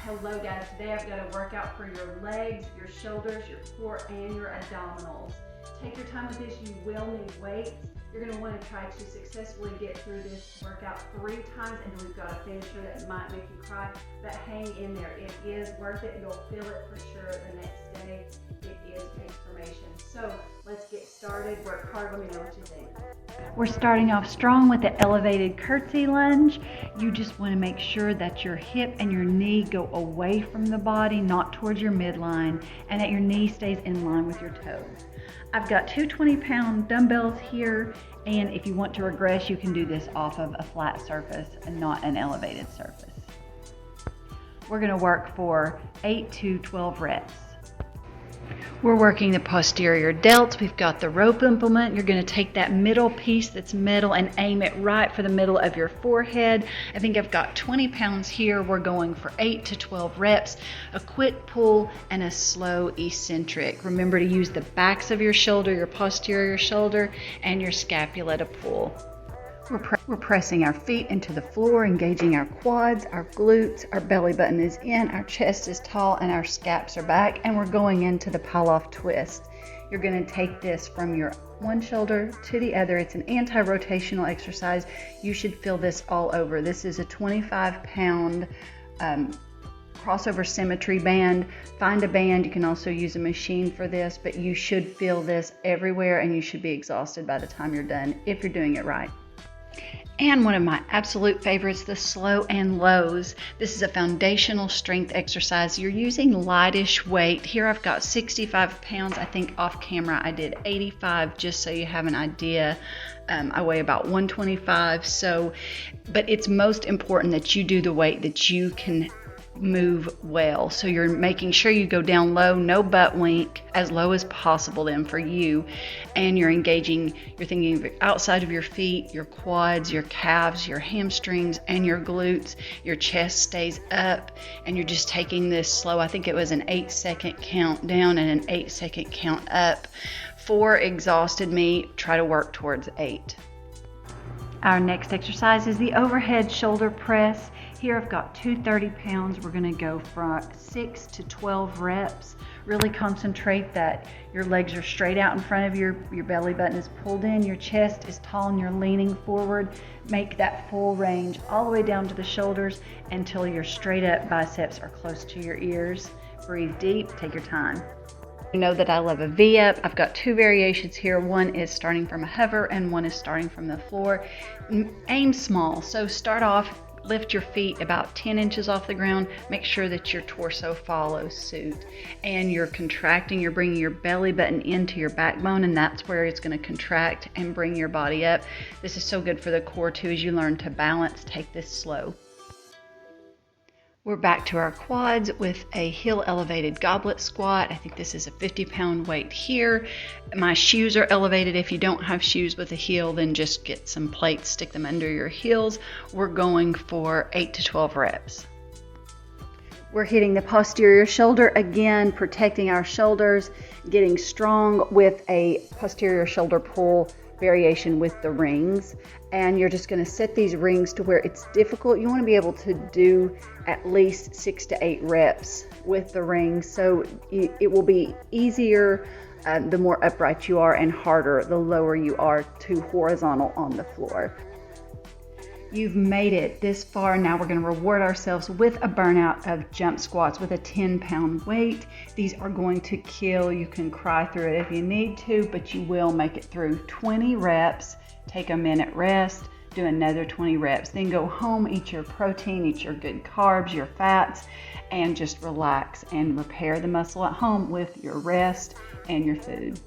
Hello guys, today I've got a workout for your legs, your shoulders, your core, and your abdominals. Take your time with this, you will need weights. You're gonna wanna try to successfully get through this workout 3 times, and then we've got a finisher that might make you cry, but hang in there. It is worth it. You'll feel it for sure the next day. It is transformation. So let's get started. Work hard, let me know what you think. We're starting off strong with the elevated curtsy lunge. You just want to make sure that your hip and your knee go away from the body, not towards your midline, and that your knee stays in line with your toes. I've got 2 20-pound dumbbells here, and if you want to regress, you can do this off of a flat surface and not an elevated surface. We're going to work for 8 to 12 reps. We're working the posterior delts. We've got the rope implement. You're going to take that middle piece that's metal and aim it right for the middle of your forehead. I think I've got 20 pounds here. We're going for 8 to 12 reps, a quick pull and a slow eccentric. Remember to use the backs of your shoulder, your posterior shoulder, and your scapula to pull. We're pressing our feet into the floor, engaging our quads, our glutes, our belly button is in, our chest is tall, and our scaps are back, and we're going into the pull-off twist. You're going to take this from your one shoulder to the other. It's an anti-rotational exercise. You should feel this all over. This is a 25-pound crossover symmetry band. Find a band. You can also use a machine for this, but you should feel this everywhere, and you should be exhausted by the time you're done if you're doing it right. And one of my absolute favorites, the slow and lows. This is a foundational strength exercise. You're using lightish weight. Here I've got 65 pounds. I think off camera I did 85, just so you have an idea. I weigh about 125. But it's most important that you do the weight that you can move well. So you're making sure you go down low, no butt wink, as low as possible then for you. And you're engaging, you're thinking of outside of your feet, your quads, your calves, your hamstrings, and your glutes. Your chest stays up, and you're just taking this slow. I think it was an 8-second count down and an 8-second count up. 4 exhausted me. Try to work towards 8. Our next exercise is the overhead shoulder press. Here I've got 2 30 pounds. We're going to go from 6 to 12 reps. Really concentrate that your legs are straight out in front of your belly button is pulled in, your chest is tall, and you're leaning forward. Make that full range all the way down to the shoulders until your straight up biceps are close to your ears. Breathe deep, take your time. You know that I love a V-up. I've got 2 variations here. One is starting from a hover and one is starting from the floor. Aim small. So start off, lift your feet about 10 inches off the ground. Make sure that your torso follows suit. And you're contracting, you're bringing your belly button into your backbone, and that's where it's going to contract and bring your body up. This is so good for the core too as you learn to balance. Take this slow. We're back to our quads with a heel elevated goblet squat. I think this is a 50-pound weight here. My shoes are elevated. If you don't have shoes with a heel, then just get some plates, stick them under your heels. We're going for 8 to 12 reps. We're hitting the posterior shoulder again, protecting our shoulders, getting strong with a posterior shoulder pull variation with the rings. And you're just going to set these rings to where it's difficult. You want to be able to do at least 6 to 8 reps with the rings, so it will be easier the more upright you are, and harder the lower you are to horizontal on the floor. You've made it this far. Now we're going to reward ourselves with a burnout of jump squats with a 10-pound weight. These are going to kill. You can cry through it if you need to, but you will make it through. 20 reps. Take a minute rest. Do another 20 reps. Then go home, eat your protein, eat your good carbs, your fats, and just relax and repair the muscle at home with your rest and your food.